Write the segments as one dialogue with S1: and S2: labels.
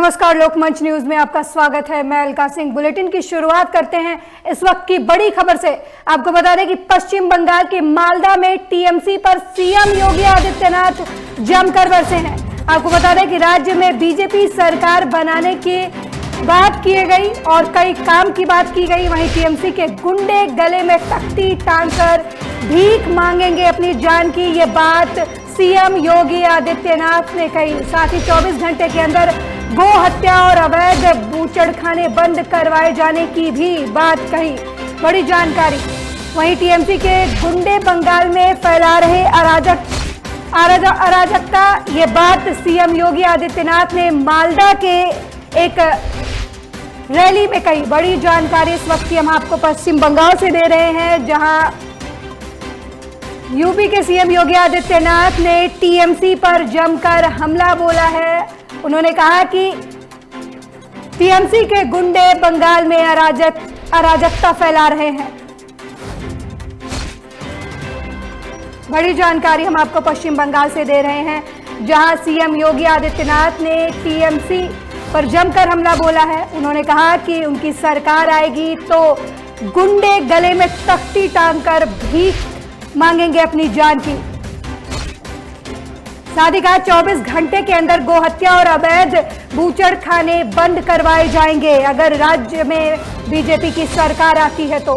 S1: नमस्कार, लोकमंच न्यूज में आपका स्वागत है। मैं अलका सिंह। बुलेटिन की शुरुआत करते हैं इस वक्त की बड़ी खबर से। आपको बता दें कि पश्चिम बंगाल के मालदा में टीएमसी पर सीएम योगी आदित्यनाथ जमकर बरसे हैं। आपको बता दें कि राज्य में बीजेपी सरकार बनाने की बात की गई और कई काम की बात की गई। वहीं टीएमसी के गुंडे गले में तख्ती टांगकर भीख मांगेंगे अपनी जान की, ये बात सीएम योगी आदित्यनाथ ने कही। साथ ही 24 घंटे के अंदर गो हत्या और अवैध बूचड़खाने बंद करवाए जाने की भी बात कही। बड़ी जानकारी। वहीं टीएमसी के गुंडे बंगाल में फैला रहे अराजकता, ये बात सीएम योगी आदित्यनाथ ने मालदा के एक रैली में कही। बड़ी जानकारी इस वक्त की हम आपको पश्चिम बंगाल से दे रहे हैं, जहां यूपी के सीएम योगी आदित्यनाथ ने टीएमसी पर जमकर हमला बोला है। उन्होंने कहा कि टीएमसी के गुंडे बंगाल में अराजकता फैला रहे हैं। बड़ी जानकारी हम आपको पश्चिम बंगाल से दे रहे हैं, जहां सीएम योगी आदित्यनाथ ने टीएमसी पर जमकर हमला बोला है। उन्होंने कहा कि उनकी सरकार आएगी तो गुंडे गले में तख्ती टांगकर भीख मांगेंगे अपनी जान की। साथ ही कहा 24 घंटे के अंदर गो हत्या और अवैध बूचड़खाने बंद करवाए जाएंगे अगर राज्य में बीजेपी की सरकार आती है तो।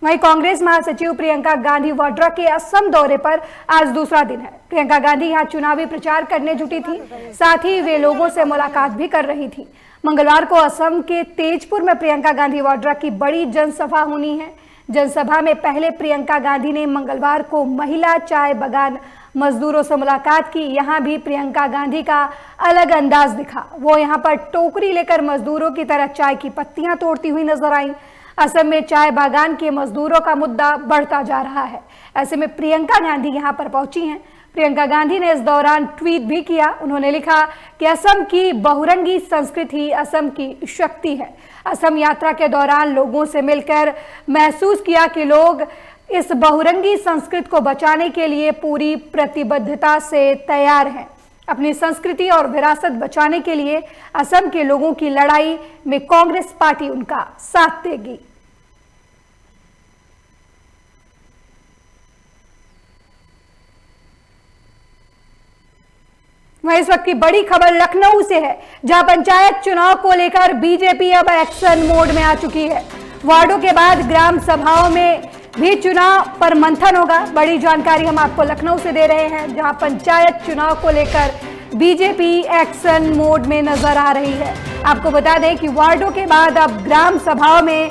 S1: वहीं कांग्रेस महासचिव प्रियंका गांधी वाड्रा के असम दौरे पर आज दूसरा दिन है। प्रियंका गांधी यहां चुनावी प्रचार करने जुटी थी, साथ ही वे लोगों से मुलाकात भी कर रही थी। मंगलवार को असम के तेजपुर में प्रियंका गांधी वाड्रा की बड़ी जनसभा होनी है। जनसभा में पहले प्रियंका गांधी ने मंगलवार को महिला चाय बागान मजदूरों से मुलाकात की। यहां भी प्रियंका गांधी का अलग अंदाज दिखा। वो यहां पर टोकरी लेकर मजदूरों की तरह चाय की पत्तियां तोड़ती हुई नजर आई। असम में चाय बागान के मजदूरों का मुद्दा बढ़ता जा रहा है। ऐसे में प्रियंका गांधी यहां पर पहुंची हैं। प्रियंका गांधी ने इस दौरान ट्वीट भी किया। उन्होंने लिखा कि असम की बहुरंगी संस्कृति असम की शक्ति है। असम यात्रा के दौरान लोगों से मिलकर महसूस किया कि लोग इस बहुरंगी संस्कृति को बचाने के लिए पूरी प्रतिबद्धता से तैयार हैं। अपनी संस्कृति और विरासत बचाने के लिए असम के लोगों की लड़ाई में कांग्रेस पार्टी उनका साथ देगी। वहीं इस वक्त की बड़ी खबर लखनऊ से है, जहां पंचायत चुनाव को लेकर बीजेपी अब एक्शन मोड में आ चुकी है। वार्डों के बाद ग्राम सभाओं में भी चुनाव पर मंथन होगा। बड़ी जानकारी हम आपको लखनऊ से दे रहे हैं, जहां पंचायत चुनाव को लेकर बीजेपी एक्शन मोड में नजर आ रही है। आपको बता दें कि वार्डों के बाद अब ग्राम सभाओं में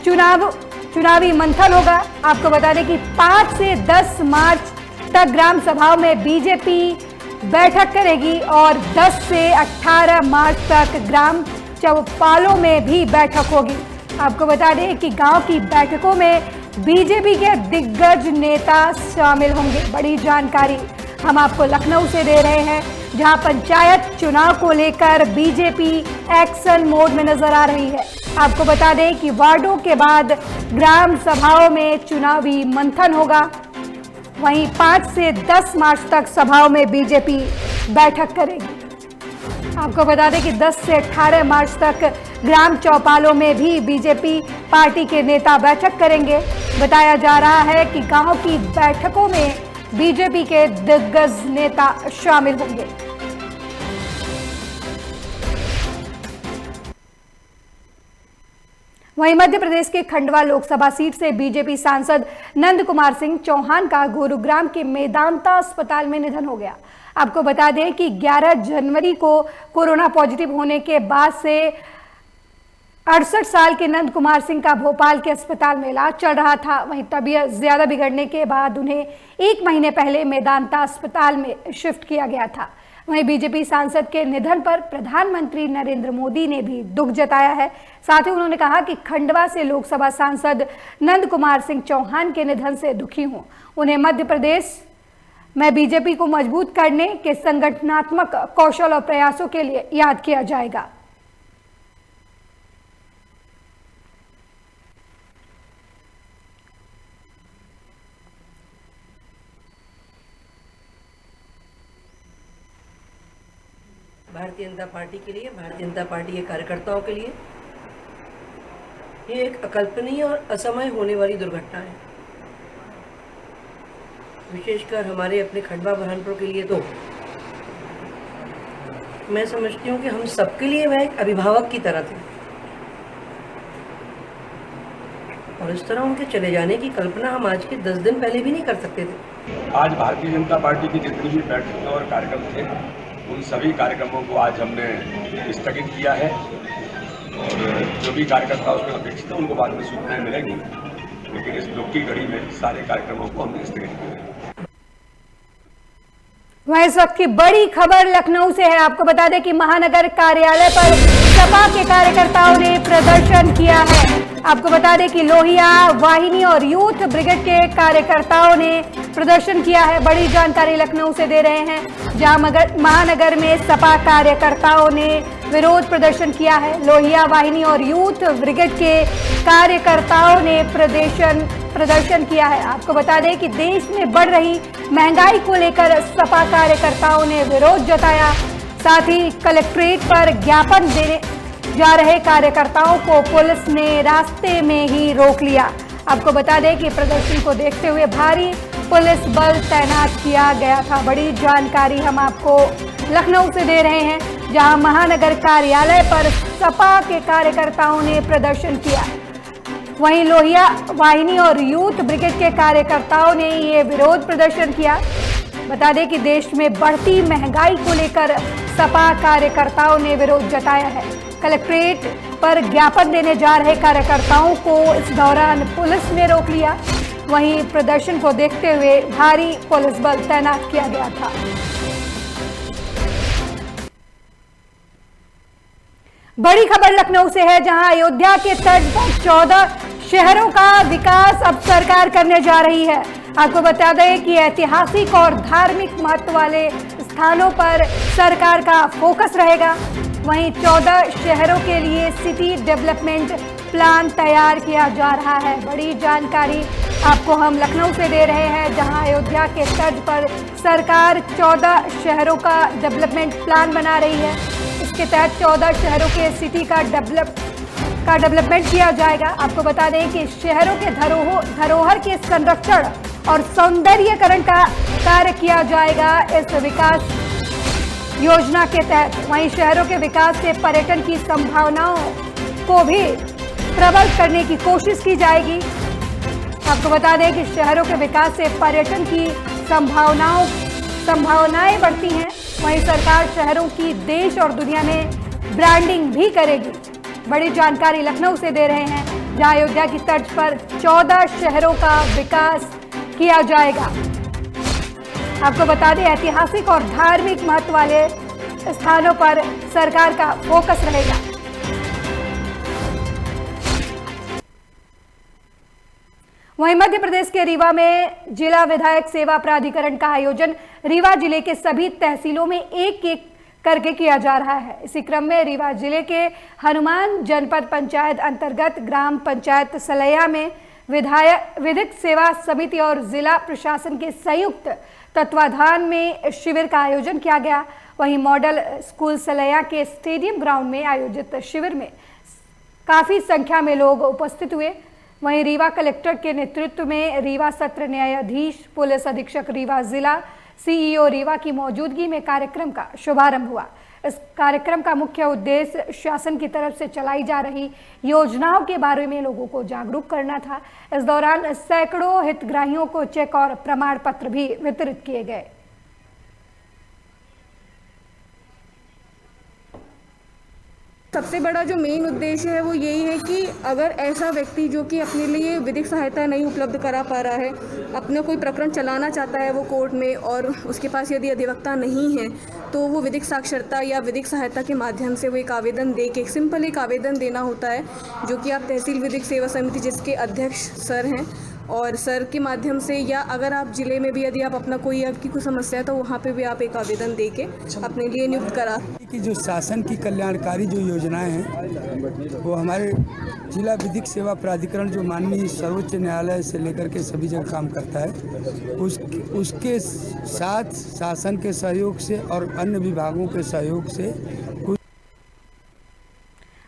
S1: चुनावी मंथन होगा। आपको बता दें कि 5 से 10 मार्च तक ग्राम सभाओं में बीजेपी बैठक करेगी और 10 से 18 मार्च तक ग्राम चौपालों में भी बैठक होगी। आपको बता दें कि गांव की बैठकों में बीजेपी के दिग्गज नेता शामिल होंगे। बड़ी जानकारी हम आपको लखनऊ से दे रहे हैं, जहां पंचायत चुनाव को लेकर बीजेपी एक्शन मोड में नजर आ रही है। आपको बता दें कि वार्डों के बाद ग्राम सभाओं में चुनावी मंथन होगा। वहीं 5 से 10 मार्च तक सभाओं में बीजेपी बैठक करेगी। आपको बता दें कि 10 से 18 मार्च तक ग्राम चौपालों में भी बीजेपी पार्टी के नेता बैठक करेंगे। बताया जा रहा है कि गांव की बैठकों में बीजेपी के दिग्गज नेता शामिल होंगे। वहीं मध्य प्रदेश के खंडवा लोकसभा सीट से बीजेपी सांसद नंद कुमार सिंह चौहान का गुरुग्राम के मेदांता अस्पताल में निधन हो गया। आपको बता दें कि 11 जनवरी को कोरोना पॉजिटिव होने के बाद से 68 साल के नंद कुमार सिंह का भोपाल के अस्पताल में इलाज चल रहा था। वहीं तबीयत ज्यादा बिगड़ने के बाद उन्हें 1 महीने पहले मेदांता अस्पताल में शिफ्ट किया गया था। वहीं बीजेपी सांसद के निधन पर प्रधानमंत्री नरेंद्र मोदी ने भी दुख जताया है। साथ ही उन्होंने कहा कि खंडवा से लोकसभा सांसद नंद कुमार सिंह चौहान के निधन से दुखी हूं। उन्हें मध्य प्रदेश में बीजेपी को मजबूत करने के संगठनात्मक कौशल और प्रयासों के लिए याद किया जाएगा।
S2: भारतीय जनता पार्टी के लिए, भारतीय जनता पार्टी के कार्यकर्ताओं के लिए ये एक अकल्पनीय और असमय होने वाली दुर्घटना है। विशेषकर हमारे अपने खंडवा बुरहानपुर के लिए तो मैं समझती हूँ कि हम सबके लिए वह एक अभिभावक की तरह थे और इस तरह उनके चले जाने की कल्पना हम आज के 10 दिन पहले भी नहीं कर सकते थे।
S3: आज भारतीय जनता पार्टी की जितनी भी बैठकें और कार्यक्रम थे, उन सभी कार्यक्रमों को आज हमने स्थगित किया है और जो भी कार्यकर्ता उसमें अपेक्षित है उनको बाद में सूचनाएं मिलेंगी, लेकिन इस दुख की घड़ी में सारे कार्यक्रमों को हमने स्थगित किया है।
S1: वहीं इस वक्त की बड़ी खबर लखनऊ से है। आपको बता दें कि महानगर कार्यालय पर सपा के कार्यकर्ताओं ने प्रदर्शन किया है। आपको बता दें कि लोहिया वाहिनी और यूथ ब्रिगेड के कार्यकर्ताओं ने प्रदर्शन किया है। बड़ी जानकारी लखनऊ से दे रहे हैं, जहां महानगर में सपा कार्यकर्ताओं ने विरोध प्रदर्शन किया है। लोहिया वाहिनी और यूथ ब्रिगेड के कार्यकर्ताओं ने प्रदर्शन किया है। आपको बता दें कि देश में बढ़ रही महंगाई को लेकर सपा कार्यकर्ताओं ने विरोध जताया। साथ ही कलेक्ट्रेट पर ज्ञापन देने जा रहे कार्यकर्ताओं को पुलिस ने रास्ते में ही रोक लिया। आपको बता दें कि प्रदर्शन को देखते हुए भारी पुलिस बल तैनात किया गया था। बड़ी जानकारी हम आपको लखनऊ से दे रहे हैं, जहां महानगर कार्यालय पर सपा के कार्यकर्ताओं ने प्रदर्शन किया। वहीं लोहिया वाहिनी और यूथ ब्रिगेड के कार्यकर्ताओं ने ये विरोध प्रदर्शन किया। बता दें कि देश में बढ़ती महंगाई को लेकर सपा कार्यकर्ताओं ने विरोध जताया है। कलेक्ट्रेट पर ज्ञापन देने जा रहे कार्यकर्ताओं को इस दौरान पुलिस ने रोक लिया। वहीं प्रदर्शन को देखते हुए भारी पुलिस बल तैनात किया गया था। बड़ी खबर लखनऊ से है, जहां अयोध्या के तट पर 14 शहरों का विकास अब सरकार करने जा रही है। आपको बता दें कि ऐतिहासिक और धार्मिक महत्व वाले स्थानों पर सरकार का फोकस रहेगा। वहीं 14 शहरों के लिए सिटी डेवलपमेंट प्लान तैयार किया जा रहा है। बड़ी जानकारी आपको हम लखनऊ से दे रहे हैं, जहां अयोध्या के तट पर सरकार 14 शहरों का डेवलपमेंट प्लान बना रही है। इसके तहत 14 शहरों के सिटी का डेवलपमेंट किया जाएगा। आपको बता दें कि शहरों के धरोहर के संरक्षण और सौंदर्यीकरण का कार्य किया जाएगा इस विकास योजना के तहत। वहीं शहरों के विकास से पर्यटन की संभावनाओं को भी प्रबल करने की कोशिश की जाएगी। आपको बता दें कि शहरों के विकास से पर्यटन की संभावनाएं बढ़ती हैं। वहीं सरकार शहरों की देश और दुनिया में ब्रांडिंग भी करेगी। बड़ी जानकारी लखनऊ से दे रहे हैं, जहां अयोध्या की तर्ज पर 14 शहरों का विकास किया जाएगा। आपको बता दें ऐतिहासिक और धार्मिक महत्व वाले स्थानों पर सरकार का फोकस रहेगा। वहीं मध्य प्रदेश के रीवा में जिला विधायक सेवा प्राधिकरण का आयोजन रीवा जिले के सभी तहसीलों में एक एक करके किया जा रहा है। इसी क्रम में रीवा जिले के हनुमान जनपद पंचायत अंतर्गत ग्राम पंचायत सलैया में विधिक सेवा समिति और जिला प्रशासन के संयुक्त तत्वाधान में शिविर का आयोजन किया गया। वहीं मॉडल स्कूल सलैया के स्टेडियम ग्राउंड में आयोजित शिविर में काफी संख्या में लोग उपस्थित हुए। वहीं रीवा कलेक्टर के नेतृत्व में रीवा सत्र न्यायाधीश, पुलिस अधीक्षक रीवा, जिला सीईओ रीवा की मौजूदगी में कार्यक्रम का शुभारंभ हुआ। इस कार्यक्रम का मुख्य उद्देश्य शासन की तरफ से चलाई जा रही योजनाओं के बारे में लोगों को जागरूक करना था। इस दौरान सैकड़ों हितग्राहियों को चेक और प्रमाण पत्र भी वितरित किए गए।
S4: सबसे बड़ा जो मेन उद्देश्य है वो यही है कि अगर ऐसा व्यक्ति जो कि अपने लिए विधिक सहायता नहीं उपलब्ध करा पा रहा है, अपना कोई प्रकरण चलाना चाहता है वो कोर्ट में, और उसके पास यदि अधिवक्ता नहीं है तो वो विधिक साक्षरता या विधिक सहायता के माध्यम से वो एक आवेदन दे के, सिंपल एक आवेदन देना होता है, जो कि आप तहसील विधिक सेवा समिति जिसके अध्यक्ष सर हैं और सर के माध्यम से, या अगर आप जिले में भी यदि आप अपना कोई आपकी कोई समस्या है तो वहाँ पे भी आप एक आवेदन दे के अपने लिए नियुक्त करा।
S5: कि जो शासन की कल्याणकारी जो योजनाएं हैं वो हमारे जिला विधिक सेवा प्राधिकरण जो माननीय सर्वोच्च न्यायालय से लेकर के सभी जगह काम करता है, उसके साथ शासन के सहयोग से और अन्य विभागों के सहयोग से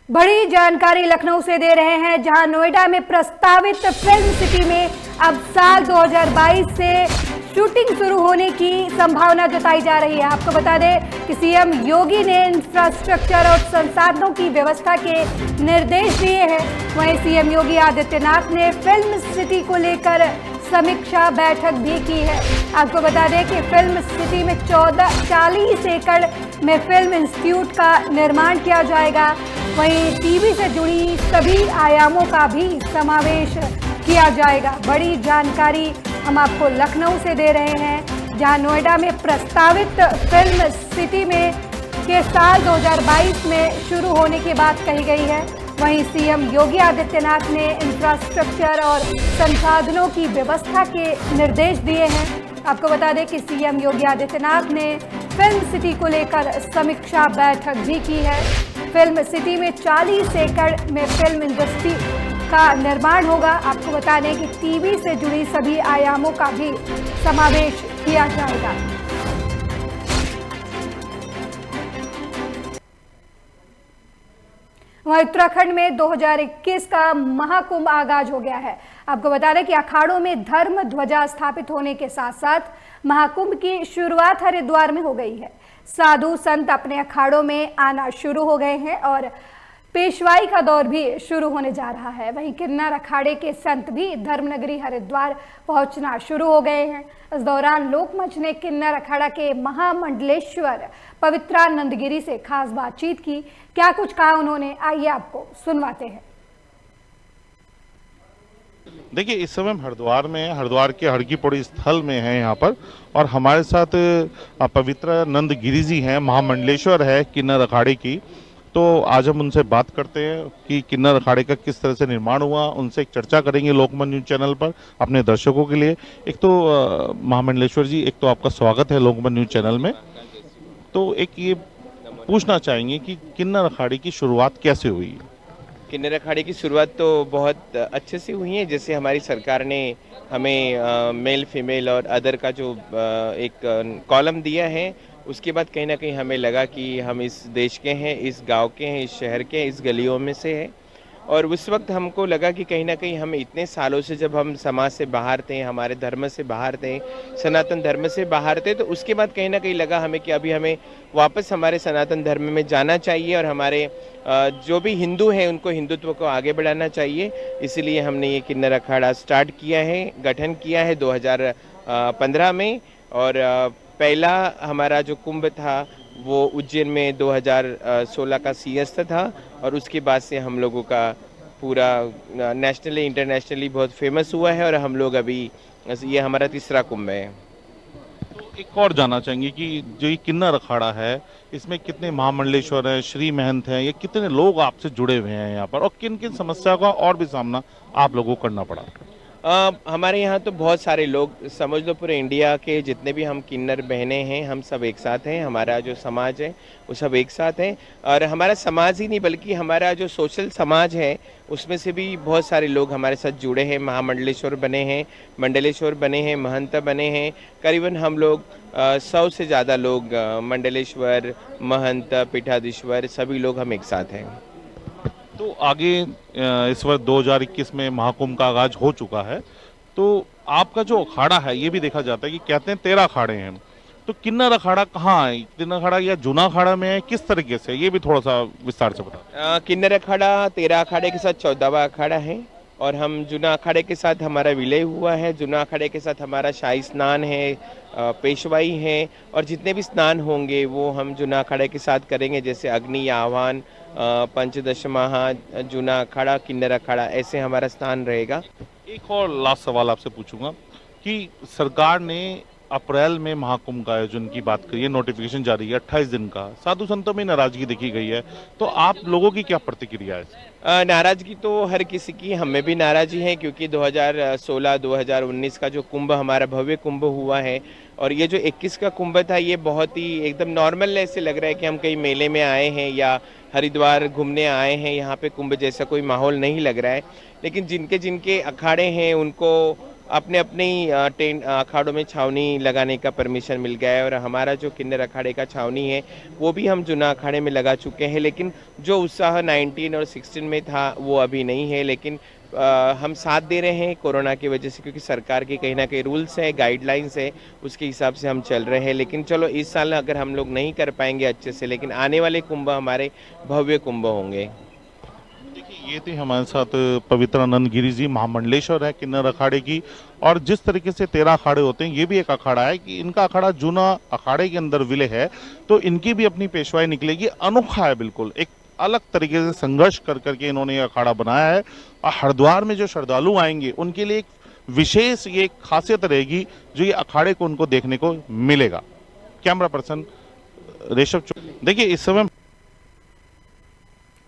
S1: बड़ी जानकारी लखनऊ से दे रहे हैं, जहां नोएडा में प्रस्तावित फिल्म सिटी में अब साल 2022 से शूटिंग शुरू होने की संभावना जताई जा रही है। आपको बता दें कि सीएम योगी ने इंफ्रास्ट्रक्चर और संसाधनों की व्यवस्था के निर्देश दिए हैं। वहीं सीएम योगी आदित्यनाथ ने फिल्म सिटी को लेकर समीक्षा बैठक भी की है। आपको बता दें कि फिल्म सिटी में 40 एकड़ में फिल्म इंस्टीट्यूट का निर्माण किया जाएगा। वहीं टीवी से जुड़ी सभी आयामों का भी समावेश किया जाएगा। बड़ी जानकारी हम आपको लखनऊ से दे रहे हैं, जहां नोएडा में प्रस्तावित फिल्म सिटी में के साल 2022 में शुरू होने की बात कही गई है। वहीं सीएम योगी आदित्यनाथ ने इंफ्रास्ट्रक्चर और संसाधनों की व्यवस्था के निर्देश दिए हैं। आपको बता दें कि सीएम योगी आदित्यनाथ ने फिल्म सिटी को लेकर समीक्षा बैठक भी की है। फिल्म सिटी में 40 एकड़ में फिल्म इंडस्ट्री का निर्माण होगा। आपको बता दें कि टीवी से जुड़ी सभी आयामों का भी समावेश किया जाएगा। वहीं उत्तराखंड में 2021 का महाकुंभ आगाज हो गया है। आपको बता दें कि अखाड़ों में धर्म ध्वजा स्थापित होने के साथ साथ महाकुंभ की शुरुआत हरिद्वार में हो गई है। साधु संत अपने अखाड़ों में आना शुरू हो गए हैं और पेशवाई का दौर भी शुरू होने जा रहा है। वहीं किन्नर अखाड़े के संत भी धर्मनगरी हरिद्वार पहुंचना शुरू हो गए हैं। इस दौरान लोकमंच ने किन्नर अखाड़ा के महामंडलेश्वर पवित्रानंद गिरी से खास बातचीत की। क्या कुछ कहा उन्होंने, आइए आपको सुनवाते हैं।
S6: देखिए, इस समय हम हरिद्वार के हरकी पौड़ी स्थल में हैं यहाँ पर, और हमारे साथ पवित्रानंद गिरी जी हैं, महामंडलेश्वर है किन्नर अखाड़े की। तो आज हम उनसे बात करते हैं कि किन्नर अखाड़े का किस तरह से निर्माण हुआ, उनसे एक चर्चा करेंगे लोकमंच न्यूज चैनल पर अपने दर्शकों के लिए। एक तो महामंडलेश्वर जी, एक तो आपका स्वागत है लोकमंच न्यूज चैनल में। तो एक ये पूछना चाहेंगे कि किन्नर अखाड़े की शुरुआत कैसे हुई?
S7: किन्नर अखाड़े की शुरुआत तो बहुत अच्छे से हुई है। जैसे हमारी सरकार ने हमें मेल फीमेल और अदर का जो एक कॉलम दिया है, उसके बाद कहीं ना कहीं हमें लगा कि हम इस देश के हैं, इस गांव के हैं, इस शहर के हैं, इस गलियों में से हैं। और उस वक्त हमको लगा कि कहीं ना कहीं हम इतने सालों से जब हम समाज से बाहर थे, हमारे धर्म से बाहर थे, सनातन धर्म से बाहर थे, तो उसके बाद कहीं ना कहीं लगा हमें कि अभी हमें वापस हमारे सनातन धर्म में जाना चाहिए और हमारे जो भी हिंदू हैं उनको हिंदुत्व को आगे बढ़ाना चाहिए। इसीलिए हमने ये किन्नर अखाड़ा स्टार्ट किया है, गठन किया है 2015 में। और पहला हमारा जो कुंभ था वो उज्जैन में 2016 का सीएस था, और उसके बाद से हम लोगों का पूरा नेशनली इंटरनेशनली बहुत फेमस हुआ है, और हम लोग अभी ये हमारा तीसरा कुंभ है।
S6: तो एक और जानना चाहेंगे कि जो ये किन्नर अखाड़ा है, इसमें कितने महामंडलेश्वर हैं, श्री महंत हैं, ये कितने लोग आपसे जुड़े हुए हैं यहाँ पर, और किन किन समस्याओं का और भी सामना आप लोगों को करना पड़ा?
S7: हमारे यहाँ तो बहुत सारे लोग, समझ लो पूरे इंडिया के जितने भी हम किन्नर बहनें हैं, हम सब एक साथ हैं। हमारा जो समाज है वो सब एक साथ हैं, और हमारा समाज ही नहीं बल्कि हमारा जो सोशल समाज है उसमें से भी बहुत सारे लोग हमारे साथ जुड़े हैं। महामंडलेश्वर बने हैं, मंडलेश्वर बने हैं, महंत बने हैं। करीबन हम लोग 100 से ज़्यादा लोग मंडलेश्वर, महंत, पीठाधीश्वर सभी लोग हम एक साथ हैं।
S6: तो आगे इस वर्ष 2021 में महाकुंभ का आगाज हो चुका है, तो आपका जो अखाड़ा है ये भी देखा जाता है कि कहते हैं 13 अखाड़े हैं। तो किन्नर अखाड़ा कहाँ है? किन्नर अखाड़ा या जूना अखाड़ा में है, किस तरीके से, ये भी थोड़ा सा विस्तार से बताओ।
S7: किन्नर अखाड़ा 13 अखाड़े के साथ 14वां अखाड़ा है, और हम जूना अखाड़े के साथ हमारा विलय हुआ है। जूना अखाड़े के साथ हमारा शाही स्नान है, पेशवाई है, और जितने भी स्नान होंगे वो हम जूना अखाड़े के साथ करेंगे। जैसे अग्नि आह्वान, पंचदशमाहा, जूना अखाड़ा, किन्नर अखाड़ा, ऐसे हमारा स्थान रहेगा।
S6: एक और लास्ट सवाल आपसे पूछूंगा कि सरकार ने अप्रैल में महाकुंभ का आयोजन की बात करिए, नोटिफिकेशन जारी है 28 दिन का, साधु संतों में नाराजगी देखी गई है, तो आप लोगों की क्या प्रतिक्रिया है?
S7: नाराजगी तो हर किसी की, हमें भी नाराजी है क्योंकि 2016-2019 का जो कुंभ हमारा भव्य कुंभ हुआ है और ये जो 21 का कुंभ था ये बहुत ही एकदम नॉर्मल ऐसे लग रहा है कि हम कहीं मेले में आए हैं या हरिद्वार घूमने आए हैं, यहाँ पे कुंभ जैसा कोई माहौल नहीं लग रहा है। लेकिन जिनके जिनके अखाड़े हैं उनको अपने अपने टेंट अखाड़ों में छावनी लगाने का परमिशन मिल गया है और हमारा जो किन्नर अखाड़े का छावनी है वो भी हम जुना अखाड़े में लगा चुके हैं। लेकिन जो उत्साह 19 और 16 में था वो अभी नहीं है, लेकिन हम साथ दे रहे हैं कोरोना की वजह से, क्योंकि सरकार के कहीं ना कहीं रूल्स है, गाइडलाइंस है, उसके हिसाब से हम चल रहे हैं। लेकिन चलो इस साल अगर हम लोग नहीं कर पाएंगे अच्छे से, लेकिन आने वाले कुंभ हमारे भव्य कुंभ होंगे।
S6: देखिए, ये थे हमारे साथ पवित्रानंद गिरी जी, महामंडलेश्वर है किन्नर अखाड़े की, और जिस तरीके से 13 अखाड़े होते हैं, ये भी एक अखाड़ा है कि इनका अखाड़ा जूना अखाड़े के अंदर विलय है, तो इनकी भी अपनी पेशवाई निकलेगी। अनोखा है, बिल्कुल एक अलग तरीके से संघर्ष कर करके इन्होंने ये अखाड़ा बनाया है। और हरिद्वार में जो श्रद्धालु आएंगे उनके लिए एक विशेष ये खासियत रहेगी जो ये अखाड़े को उनको देखने को मिलेगा। Camera person Reshav. देखिए, इस समय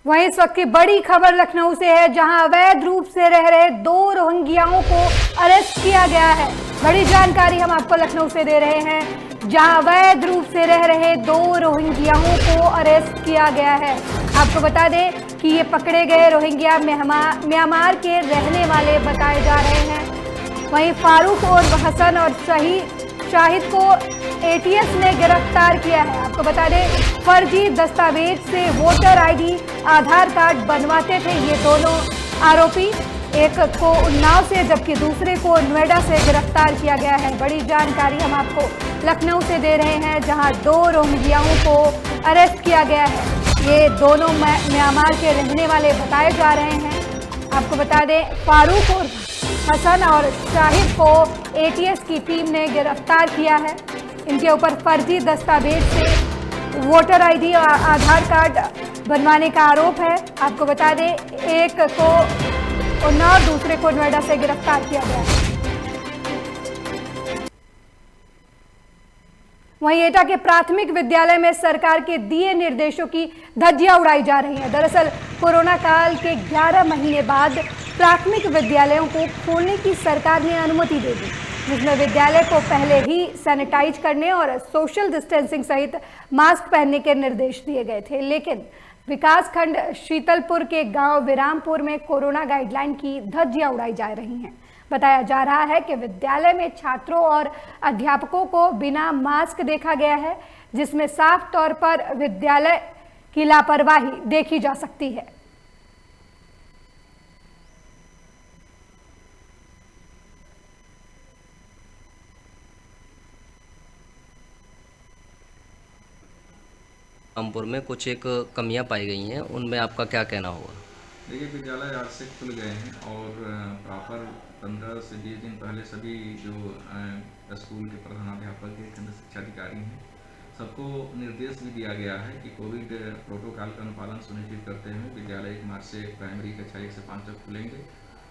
S1: वहीं इस वक्त की बड़ी खबर लखनऊ से है, जहां अवैध रूप से रह रहे 2 रोहिंग्याओं को अरेस्ट किया गया है। बड़ी जानकारी हम आपको लखनऊ से दे रहे हैं, जहां अवैध रूप से रह रहे 2 रोहिंग्याओं को अरेस्ट किया गया है। आपको बता दें कि ये पकड़े गए रोहिंग्या म्यांमार के रहने वाले बताए जा रहे हैं। वहीं फारूक और हसन और शाहिद को एटीएस ने गिरफ्तार किया है। आपको बता दें, फर्जी दस्तावेज से वोटर आईडी, आधार कार्ड बनवाते थे ये दोनों आरोपी। एक को उन्नाव से जबकि दूसरे को नोएडा से गिरफ्तार किया गया है। बड़ी जानकारी हम आपको लखनऊ से दे रहे हैं, जहां 2 रोहिंग्याओं को अरेस्ट किया गया है। ये दोनों म्यांमार के रहने वाले बताए जा रहे हैं। आपको बता दें, फारूक और हसन और शाहिद को एटीएस की टीम ने गिरफ्तार किया है। इनके ऊपर फर्जी दस्तावेज से वोटर आईडी और आधार कार्ड बनवाने का आरोप है। आपको बता दें, एक को उन्नाव, दूसरे को नोएडा से गिरफ्तार किया गया है। वहीं एटा के प्राथमिक विद्यालय में सरकार के दिए निर्देशों की धज्जियां उड़ाई जा रही हैं। दरअसल कोरोना काल के 11 महीने बाद प्राथमिक विद्यालयों को खोलने की सरकार ने अनुमति दे दी, जिसमें विद्यालय को पहले ही सैनिटाइज करने और सोशल डिस्टेंसिंग सहित मास्क पहनने के निर्देश दिए गए थे। लेकिन विकासखंड शीतलपुर के गांव विरामपुर में कोरोना गाइडलाइन की धज्जियां उड़ाई जा रही हैं। बताया जा रहा है कि विद्यालय में छात्रों और अध्यापकों को बिना मास्क देखा गया है, जिसमें साफ तौर पर विद्यालय की लापरवाही देखी जा सकती है।
S8: रामपुर में कुछ एक कमियां पाई गई हैं, उनमें आपका क्या कहना होगा?
S9: देखिए, विद्यालय आज से खुल गए हैं और प्रॉपर 15 से 20 दिन पहले सभी जो स्कूल के प्रधानाध्यापक के केंद्र शिक्षा अधिकारी हैं सबको निर्देश भी दिया गया है कि कोविड प्रोटोकॉल का अनुपालन सुनिश्चित करते हुए विद्यालय 1 मार्च से प्राइमरी कक्षा 1 से 5 तक खुलेंगे।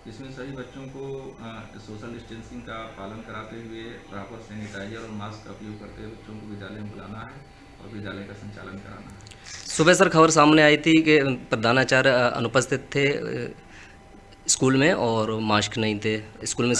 S9: इसमें सभी बच्चों को सोशल डिस्टेंसिंग का पालन कराते हुए प्रॉपर सैनिटाइजर और मास्क का उपयोग करते हुए बच्चों को विद्यालय में बुलाना है और विद्यालय का संचालन कराना है।
S8: सुबह सर खबर सामने आई थी कि प्रधानाचार्य अनुपस्थित थे स्कूल में और मास्क नहीं थे स्कूल में।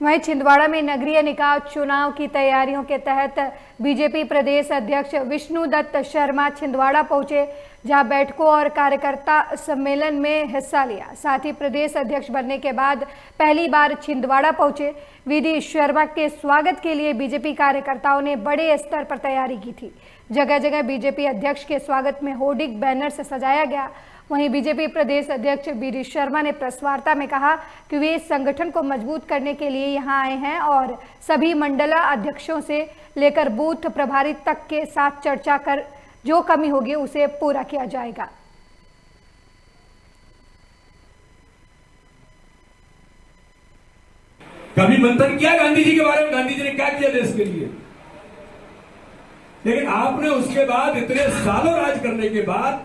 S1: वहीं छिंदवाड़ा में नगरीय निकाय चुनाव की तैयारियों के तहत बीजेपी प्रदेश अध्यक्ष विष्णुदत्त शर्मा छिंदवाड़ा पहुंचे, जहां बैठकों और कार्यकर्ता सम्मेलन में हिस्सा लिया। साथ ही प्रदेश अध्यक्ष बनने के बाद पहली बार छिंदवाड़ा पहुंचे वीडी शर्मा के स्वागत के लिए बीजेपी कार्यकर्ताओं ने बड़े स्तर पर तैयारी की थी। जगह जगह बीजेपी अध्यक्ष के स्वागत में होर्डिंग बैनर से सजाया गया। वहीं बीजेपी प्रदेश अध्यक्ष वीडी शर्मा ने प्रेस वार्ता में कहा कि वे इस संगठन को मजबूत करने के लिए यहां आए हैं और सभी मंडला अध्यक्षों से लेकर बूथ प्रभारी तक के साथ चर्चा कर जो कमी होगी उसे पूरा किया जाएगा।
S10: कभी मंथन किया गांधी जी के बारे में, गांधी जी ने क्या किया देश के लिए, लेकिन आपने उसके बाद इतने सालों राज करने के बाद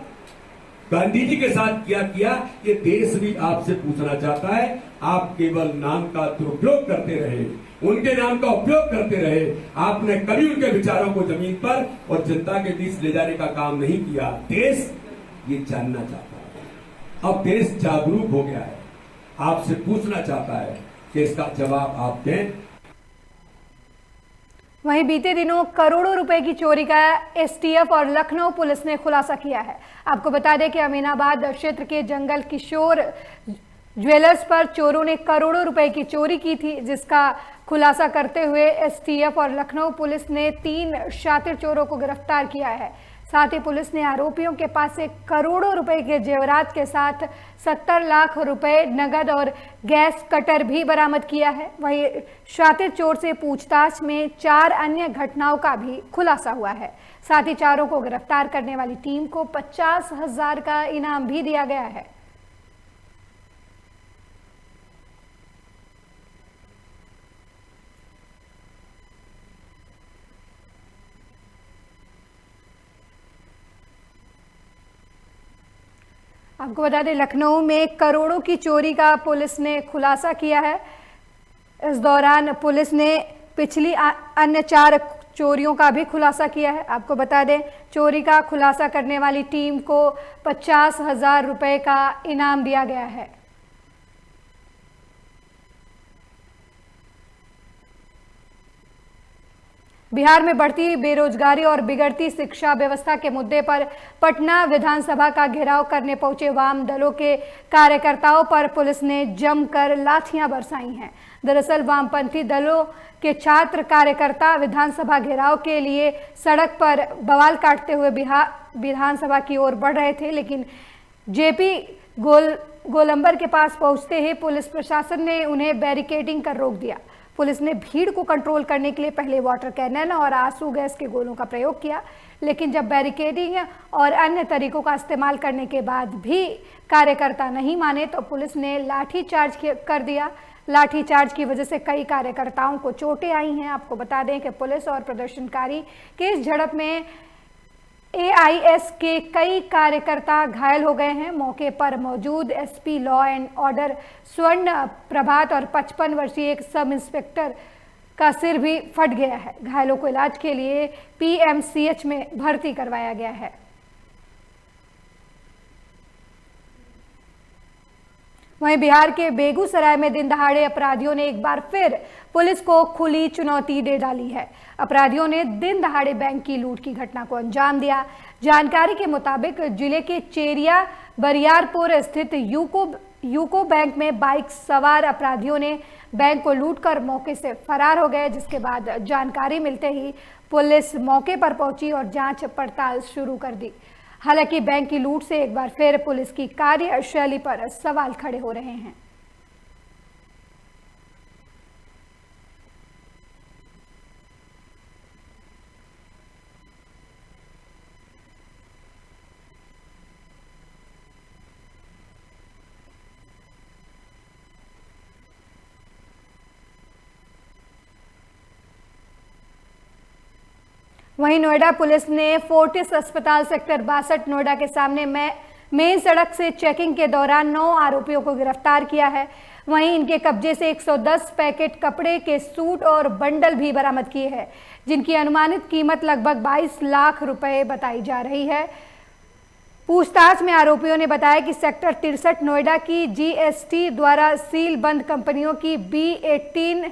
S10: गांधी जी के साथ क्या किया, ये देश भी आपसे पूछना चाहता है। आप केवल नाम का दुरुपयोग करते रहे, उनके नाम का उपयोग करते रहे। आपने कभी उनके विचारों को जमीन पर और जनता के बीच ले जाने का काम नहीं किया। देश ये जानना चाहता है, अब देश जागरूक हो गया है, आपसे पूछना चाहता है कि इसका जवाब आप दें।
S1: वहीं बीते दिनों करोड़ों रुपए की चोरी का एसटीएफ और लखनऊ पुलिस ने खुलासा किया है। आपको बता दें कि अमीनाबाद क्षेत्र के जंगल किशोर ज्वेलर्स पर चोरों ने करोड़ों रुपए की चोरी की थी, जिसका खुलासा करते हुए एसटीएफ और लखनऊ पुलिस ने 3 शातिर चोरों को गिरफ्तार किया है। साथ ही पुलिस ने आरोपियों के पास से करोड़ों रुपए के जेवरात के साथ 70 लाख रुपए नगद और गैस कटर भी बरामद किया है। वहीं शातिर चोर से पूछताछ में 4 अन्य घटनाओं का भी खुलासा हुआ है। साथ ही चारों को गिरफ्तार करने वाली टीम को 50,000 का इनाम भी दिया गया है। आपको बता दें, लखनऊ में करोड़ों की चोरी का पुलिस ने खुलासा किया है। इस दौरान पुलिस ने पिछली अन्य 4 चोरियों का भी खुलासा किया है। आपको बता दें, चोरी का खुलासा करने वाली टीम को 50,000 रुपए का इनाम दिया गया है। बिहार में बढ़ती बेरोजगारी और बिगड़ती शिक्षा व्यवस्था के मुद्दे पर पटना विधानसभा का घेराव करने पहुंचे वाम दलों के कार्यकर्ताओं पर पुलिस ने जमकर लाठियां बरसाई हैं। दरअसल वामपंथी दलों के छात्र कार्यकर्ता विधानसभा घेराव के लिए सड़क पर बवाल काटते हुए विधानसभा की ओर बढ़ रहे थे, लेकिन जेपी गोलंबर के पास पहुंचते ही पुलिस प्रशासन ने उन्हें बैरिकेडिंग कर रोक दिया। पुलिस ने भीड़ को कंट्रोल करने के लिए पहले वाटर कैनन और आंसू गैस के गोलों का प्रयोग किया, लेकिन जब बैरिकेडिंग और अन्य तरीकों का इस्तेमाल करने के बाद भी कार्यकर्ता नहीं माने तो पुलिस ने लाठीचार्ज कर दिया। लाठीचार्ज की वजह से कई कार्यकर्ताओं को चोटें आई हैं। आपको बता दें कि पुलिस और प्रदर्शनकारी के इस झड़प में एआईएस के कई कार्यकर्ता घायल हो गए हैं। मौके पर मौजूद एसपी लॉ एंड ऑर्डर स्वर्ण प्रभात और 55 वर्षीय एक सब इंस्पेक्टर का सिर भी फट गया है। घायलों को इलाज के लिए पीएमसीएच में भर्ती करवाया गया है। वहीं बिहार के बेगूसराय में दिन दहाड़े अपराधियों ने एक बार फिर पुलिस को खुली चुनौती दे डाली है। अपराधियों ने दिन दहाड़े बैंक की लूट की घटना को अंजाम दिया। जानकारी के मुताबिक जिले के चेरिया बरियारपुर स्थित यूको बैंक में बाइक सवार अपराधियों ने बैंक को लूटकर मौके से फरार हो गए, जिसके बाद जानकारी मिलते ही पुलिस मौके पर पहुंची और जांच पड़ताल शुरू कर दी। हालांकि बैंक की लूट से एक बार फिर पुलिस की कार्यशैली पर सवाल खड़े हो रहे हैं। वहीं नोएडा पुलिस ने फोर्टिस अस्पताल सेक्टर 62 नोएडा के सामने मेन सड़क से चेकिंग के दौरान 9 आरोपियों को गिरफ्तार किया है। वहीं इनके कब्जे से 110 पैकेट कपड़े के सूट और बंडल भी बरामद किए हैं, जिनकी अनुमानित कीमत लगभग 22 लाख रुपए बताई जा रही है। पूछताछ में आरोपियों ने बताया कि सेक्टर 63 नोएडा की जीएसटी द्वारा सील बंद कंपनियों की B18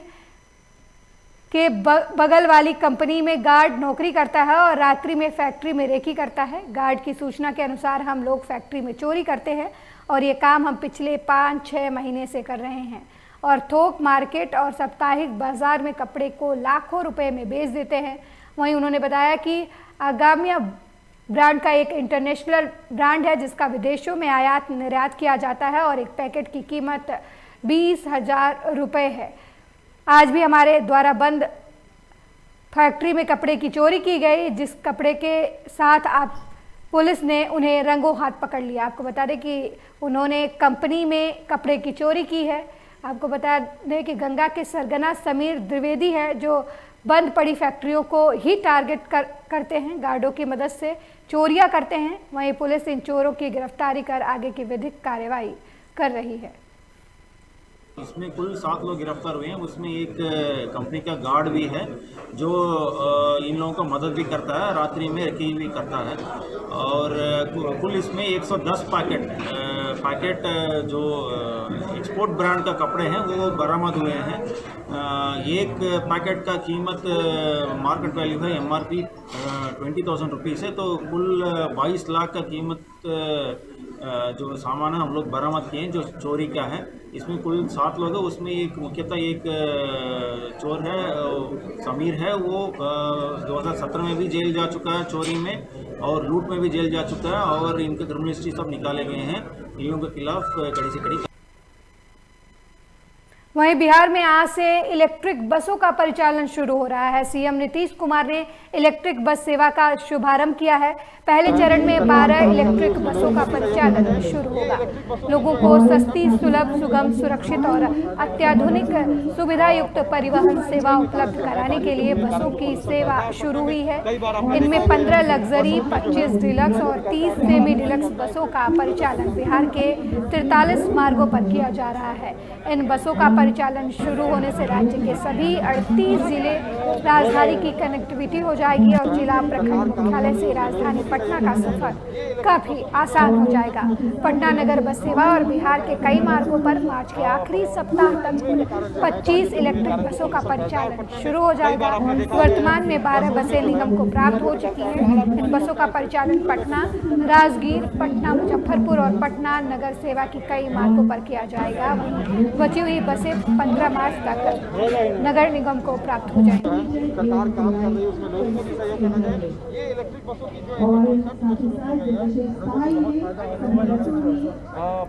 S1: के बगल वाली कंपनी में गार्ड नौकरी करता है और रात्रि में फैक्ट्री में रेकी करता है। गार्ड की सूचना के अनुसार हम लोग फैक्ट्री में चोरी करते हैं और ये काम हम पिछले 5-6 महीने से कर रहे हैं और थोक मार्केट और साप्ताहिक बाजार में कपड़े को लाखों रुपए में बेच देते हैं। वहीं उन्होंने बताया कि आगामिया ब्रांड का एक इंटरनेशनल ब्रांड है जिसका विदेशों में आयात निर्यात किया जाता है और एक पैकेट की कीमत 20,000 रुपये है। आज भी हमारे द्वारा बंद फैक्ट्री में कपड़े की चोरी की गई, जिस कपड़े के साथ पुलिस ने उन्हें रंगों हाथ पकड़ लिया। आपको बता दें कि उन्होंने कंपनी में कपड़े की चोरी की है। आपको बता दें कि गंगा के सरगना समीर द्विवेदी है जो बंद पड़ी फैक्ट्रियों को ही टारगेट करते हैं, गार्डों की मदद से चोरियां करते हैं। वहीं पुलिस इन चोरों की गिरफ्तारी कर आगे की विधिक कार्रवाई कर रही है।
S11: इसमें कुल 7 लोग गिरफ्तार हुए हैं। उसमें एक कंपनी का गार्ड भी है जो इन लोगों को मदद भी करता है, रात्रि में यकीन भी करता है। और कुल इसमें 110 पैकेट जो एक्सपोर्ट ब्रांड का कपड़े हैं वो बरामद हुए हैं। एक पैकेट का कीमत मार्केट वैल्यू है MRP 20,000 रुपीज़ है। तो कुल 22 लाख का कीमत जो सामान है हम लोग बरामद किए हैं जो चोरी का है। इसमें कुल 7 लोग हैं। उसमें एक मुख्यतः एक चोर है समीर है, वो 2017 में भी जेल जा चुका है चोरी में, और लूट में भी जेल जा चुका है, और इनके क्रिमिनल हिस्ट्री सब निकाले गए हैं। इन लोगों के खिलाफ कड़ी से कड़ी।
S1: वहीं बिहार में आज से इलेक्ट्रिक बसों का परिचालन शुरू हो रहा है। सीएम नीतीश कुमार ने इलेक्ट्रिक बस सेवा का शुभारंभ किया है। पहले चरण में 12 इलेक्ट्रिक बसों का परिचालन शुरू होगा। लोगों को सस्ती, सुलभ, सुगम, सुरक्षित और अत्याधुनिक सुविधा युक्त परिवहन सेवा उपलब्ध कराने के लिए बसों की सेवा शुरू हुई है। इनमें 15 लग्जरी, 25 डिलक्स और 30 सेमी डिलक्स बसों का परिचालन बिहार के 43 मार्गों पर किया जा रहा है। इन बसों का परिचालन शुरू होने से राज्य के सभी 38 जिले राजधानी की कनेक्टिविटी हो जाएगी और जिला प्रखंड मुख्यालय से राजधानी पटना का सफर काफी आसान हो जाएगा। पटना नगर बस सेवा और बिहार के कई मार्गों पर मार्च के आखिरी सप्ताह तक 25 इलेक्ट्रिक बसों का परिचालन शुरू हो जाएगा। वर्तमान में 12 बसें निगम को प्राप्त हो चुकी हैं। इन बसों का परिचालन पटना, राजगीर, पटना, मुजफ्फरपुर और पटना नगर सेवा की कई मार्गों पर किया जाएगा। बची हुई बसें 15 मार्च तक नगर निगम को प्राप्त हो जाएंगी।
S12: सरकार काम कर रही है उसमें लोगों को भी सहयोग करना चाहिए। ये इलेक्ट्रिक बसों की जो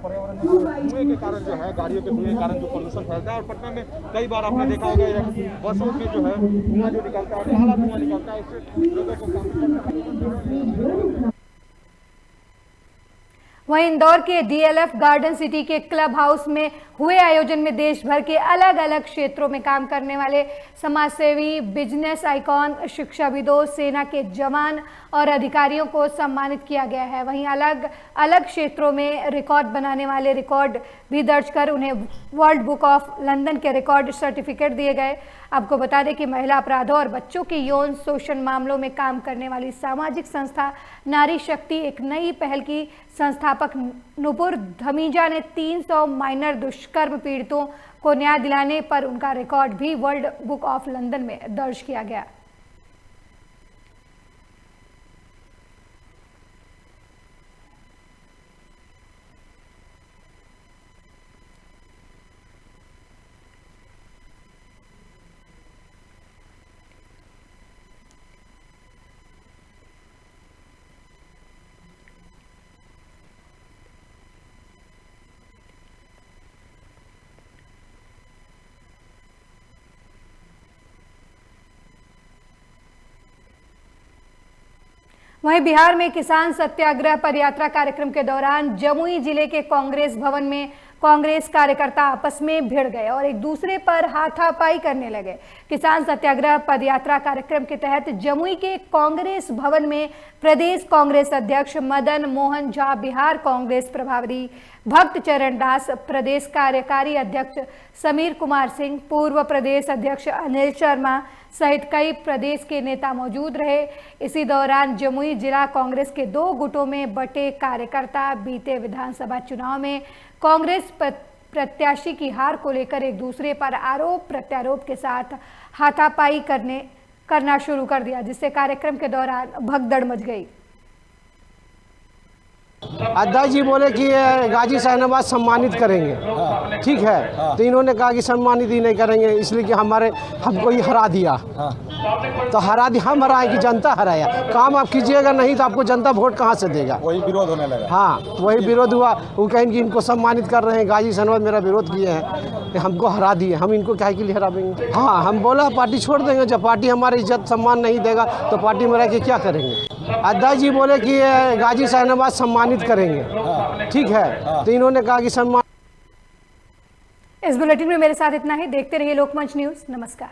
S12: पर्यावरण धुएं के कारण जो है, गाड़ियों के धुएं के कारण जो प्रदूषण फैलता है, और पटना में कई बार आपने देखा होगा बसों में जो है धुआं जो निकलता है, काला धुआं निकलता है, इससे लोगों को
S1: वहीं इंदौर के DLF गार्डन सिटी के क्लब हाउस में हुए आयोजन में देश भर के अलग अलग क्षेत्रों में काम करने वाले समाजसेवी, बिजनेस आइकॉन, शिक्षाविदों, सेना के जवान और अधिकारियों को सम्मानित किया गया है। वहीं अलग अलग क्षेत्रों में रिकॉर्ड बनाने वाले रिकॉर्ड भी दर्ज कर उन्हें वर्ल्ड बुक ऑफ लंदन के रिकॉर्ड सर्टिफिकेट दिए गए। आपको बता दें कि महिला अपराधों और बच्चों के यौन शोषण मामलों में काम करने वाली सामाजिक संस्था नारी शक्ति एक नई पहल की संस्थापक नुपुर धमीजा ने 300 माइनर दुष्कर्म पीड़ितों को न्याय दिलाने पर उनका रिकॉर्ड भी वर्ल्ड बुक ऑफ लंदन में दर्ज किया गया। वहीं बिहार में किसान सत्याग्रह पदयात्रा कार्यक्रम के दौरान जमुई जिले के कांग्रेस भवन में कांग्रेस कार्यकर्ता आपस में भिड़ गए और एक दूसरे पर हाथापाई करने लगे। किसान सत्याग्रह पदयात्रा कार्यक्रम के तहत जमुई के कांग्रेस भवन में प्रदेश कांग्रेस अध्यक्ष मदन मोहन झा, बिहार कांग्रेस प्रभारी भक्त चरण दास, प्रदेश कार्यकारी अध्यक्ष समीर कुमार सिंह, पूर्व प्रदेश अध्यक्ष अनिल शर्मा सहित कई प्रदेश के नेता मौजूद रहे। इसी दौरान जमुई जिला कांग्रेस के 2 गुटों में बटे कार्यकर्ता बीते विधानसभा चुनाव में कांग्रेस प्रत्याशी की हार को लेकर एक दूसरे पर आरोप प्रत्यारोप के साथ हाथापाई करना शुरू कर दिया, जिससे कार्यक्रम के दौरान भगदड़ मच गई।
S13: अध्यक्ष जी बोले कि गाजी शाहनवाज सम्मानित करेंगे, ठीक है, तो इन्होंने कहा कि सम्मानित ही नहीं करेंगे, इसलिए कि हमको ही हरा दिया। तो हरा दिया, हम हराए कि जनता हराया। काम आप कीजिएगा नहीं तो आपको जनता वोट कहाँ से देगा? वही विरोध होने लगा। हाँ, तो वही विरोध हुआ। वो कहेंगे इनको सम्मानित कर रहे हैं, गाजी शाहनवाज मेरा विरोध किए हैं, हमको हरा दिए, हम इनको क्या के लिए हराएंगे? हाँ, हम बोला पार्टी छोड़ देंगे। जब पार्टी हमारी इज्जत सम्मान नहीं देगा तो पार्टी में रह के क्या करेंगे? अध्यक्ष जी बोले कि गाजी शाहनवाज सम्मानित करेंगे, ठीक है, तो इन्होंने कहा कि सम्मान।
S1: इस बुलेटिन में मेरे साथ इतना ही। देखते रहिए लोकमंच न्यूज़। नमस्कार।